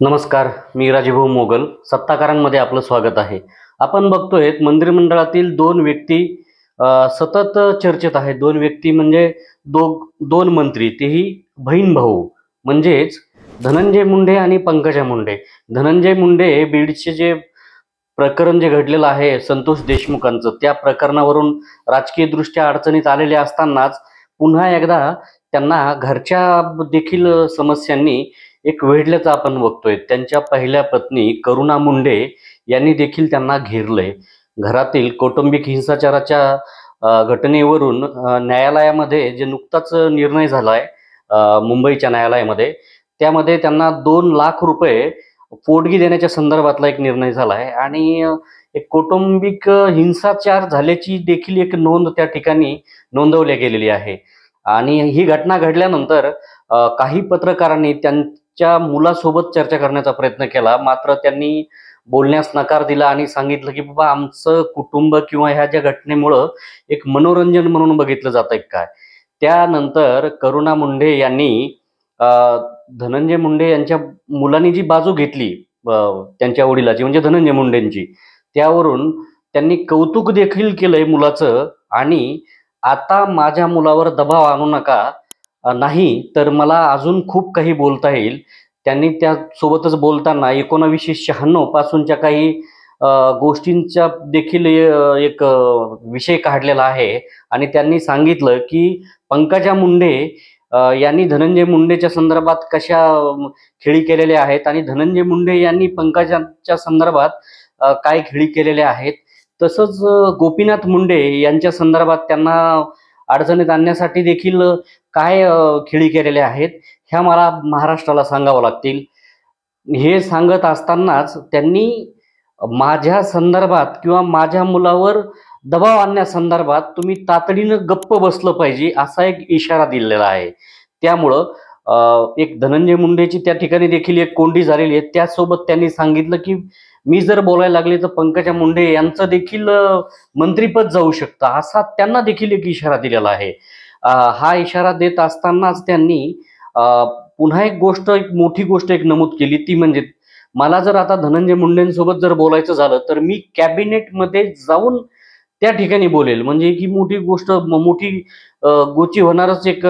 नमस्कार, मी राजीभाऊ मोगल. सत्ताकारांमध्ये आपलं स्वागत आहे. आपण बघतोय मंत्रिमंडळातील दोन व्यक्ती सतत चर्चेत आहेत. दोन व्यक्ती म्हणजे दोन मंत्री, तेही बहीण भाऊ, म्हणजेच धनंजय मुंडे आणि पंकजा मुंडे. धनंजय मुंडे बीडचे जे प्रकरण जे घडलेलं आहे संतोष देशमुखांचं, त्या प्रकरणावरून राजकीय दृष्ट्या अडचणीत आलेले असतानाच पुन्हा एकदा त्यांना घरच्या देखील समस्यांनी एक वेढल्याचं आपण बघतोय. त्यांच्या पहिल्या पत्नी करुणा मुंडे यांनी देखील त्यांना घेरलंय. घरातील कौटुंबिक हिंसाचाराच्या घटनेवरून न्यायालयामध्ये जे नुकताच निर्णय झालाय मुंबईच्या न्यायालयामध्ये, त्यामध्ये त्यांना 2 लाख रुपये पोटगी देण्याच्या संदर्भातला एक निर्णय झालाय आणि एक कौटुंबिक हिंसाचार झाल्याची देखील एक नोंद त्या ठिकाणी नोंदवली गेलेली आहे. आणि ही घटना घडल्यानंतर काही पत्रकारांनी त्यांच्या मुलासोबत चर्चा करण्याचा प्रयत्न केला, मात्र त्यांनी बोलण्यास नकार दिला आणि सांगितलं की बाबा आमचं कुटुंब किंवा ह्या ज्या घटनेमुळं एक मनोरंजन म्हणून बघितलं जातंय काय. त्यानंतर करुणा मुंडे यांनी धनंजय मुंडे यांच्या मुलांनी जी बाजू घेतली त्यांच्या वडिलाची म्हणजे धनंजय मुंडेंची, त्यावरून त्यांनी कौतुक देखील केलंय मुलाचं आणि आता माझ्या मुलावर दबाव आणू नका, नाही तर मला अजून खूप काही बोलता येईल. त्यांनी त्यासोबतच बोलताना 1996 पासूनच्या काही गोष्टींचा देखील एक विषय काढलेला आहे आणि त्यांनी सांगितलं की पंकजा मुंडे यांनी धनंजय मुंडेच्या संदर्भात कशा खेळी केलेल्या आहेत आणि धनंजय मुंडे यांनी पंकजाच्या संदर्भात काय खेळी केलेल्या आहेत. तसंच गोपीनाथ मुंडे यांच्या संदर्भात त्यांना अडचणीत आणण्यासाठी देखील काय खेळी केलेल्या आहेत ह्या मला महाराष्ट्राला सांगावं लागतील. हे सांगत असतानाच त्यांनी माझ्या संदर्भात किंवा माझ्या मुलावर दबाव आणण्यासंदर्भात तुम्ही तातडीनं गप्प बसलं पाहिजे असा एक इशारा दिलेला आहे. त्यामुळं एक धनंजय मुंडेची त्या ठिकाणी देखील एक कोंडी झालेली आहे. त्यासोबत त्यांनी सांगितलं की मी जर बोलायला लागले तर पंकजा मुंडे यांचं देखील मंत्रीपद जाऊ शकतं, असा त्यांना देखील एक इशारा दिलेला आहे. हा इशारा देत असतानाच त्यांनी पुन्हा एक गोष्ट, एक मोठी गोष्ट एक नमूद केली, ती म्हणजे मला जर आता धनंजय मुंडेंसोबत जर बोलायचं झालं तर मी कॅबिनेटमध्ये जाऊन त्या ठिकाणी बोलेल. म्हणजे ही मोठी गोष्ट, मोठी गोची होणारच एक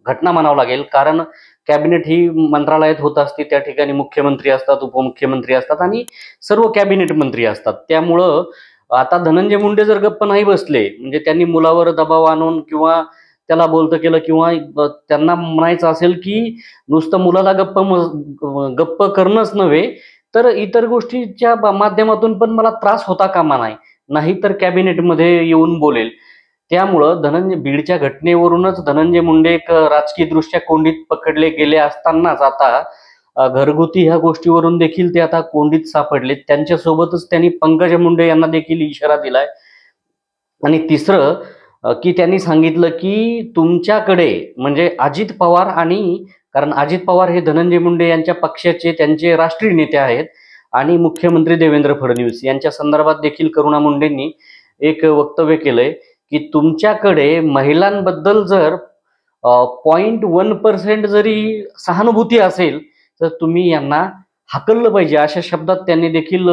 घटना म्हणावं लागेल, कारण कॅबिनेट ही मंत्रालयात होत असते. त्या ठिकाणी मुख्यमंत्री असतात, उपमुख्यमंत्री असतात आणि सर्व कॅबिनेट मंत्री असतात. त्यामुळं आता धनंजय मुंडे जर गप्प नाही बसले, म्हणजे त्यांनी मुलावर दबाव आणून किंवा त्याला बोलतं केलं किंवा त्यांना म्हणायचं असेल की नुसतं मुलाला गप्प करणंच नव्हे तर इतर गोष्टीच्या माध्यमातून पण मला त्रास होता कामा नाही, नाहीतर कॅबिनेटमध्ये येऊन बोलेल. त्यामुळं बीडच्या घटनेवरूनच धनंजय मुंडे एक राजकीय दृष्ट्या कोंडीत पकडले गेले असतानाच आता घरगुती ह्या गोष्टीवरून देखील ते आता कोंडीत सापडले. त्यांच्यासोबतच त्यांनी पंकजा मुंडे यांना देखील इशारा दिलाय. आणि तिसरं की त्यांनी सांगितलं की तुमच्याकडे म्हणजे अजित पवार, आणि कारण अजित पवार हे धनंजय मुंडे यांच्या पक्षाचे त्यांचे राष्ट्रीय नेते आहेत आणि मुख्यमंत्री देवेंद्र फडणवीस यांच्या संदर्भात देखील करुणा मुंडेंनी एक वक्तव्य केलंय की तुमच्याकडे महिलांबद्दल जर 0.1% जरी सहानुभूती असेल तर तुम्ही यांना हाकललं पाहिजे, अशा शब्दात त्यांनी देखील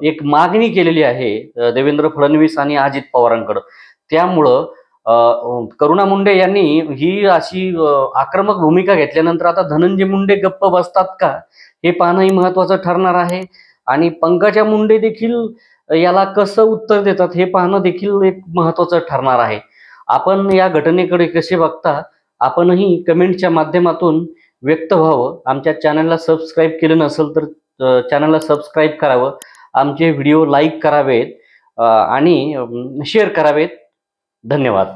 एक मागणी केलेली आहे देवेंद्र फडणवीस आणि अजित पवारांकडं. त्यामुळं करुणा मुंडे यांनी ही अशी आक्रमक भूमिका घेतल्यानंतर आता धनंजय मुंडे गप्प बसतात का हे पाहणंही महत्त्वाचं ठरणार आहे आणि पंकजा मुंडे देखील याला कसं उत्तर देतात हे पाहणं देखील एक महत्त्वाचं ठरणार आहे. आपण या घटनेकडे कसे बघता, आपणही कमेंटच्या माध्यमातून व्यक्त व्हावं. आमच्या चॅनलला सबस्क्राईब केलं नसेल तर चॅनलला सबस्क्राईब करावं, आमचे व्हिडिओ लाईक करावेत आणि शेअर करावेत. धन्यवाद.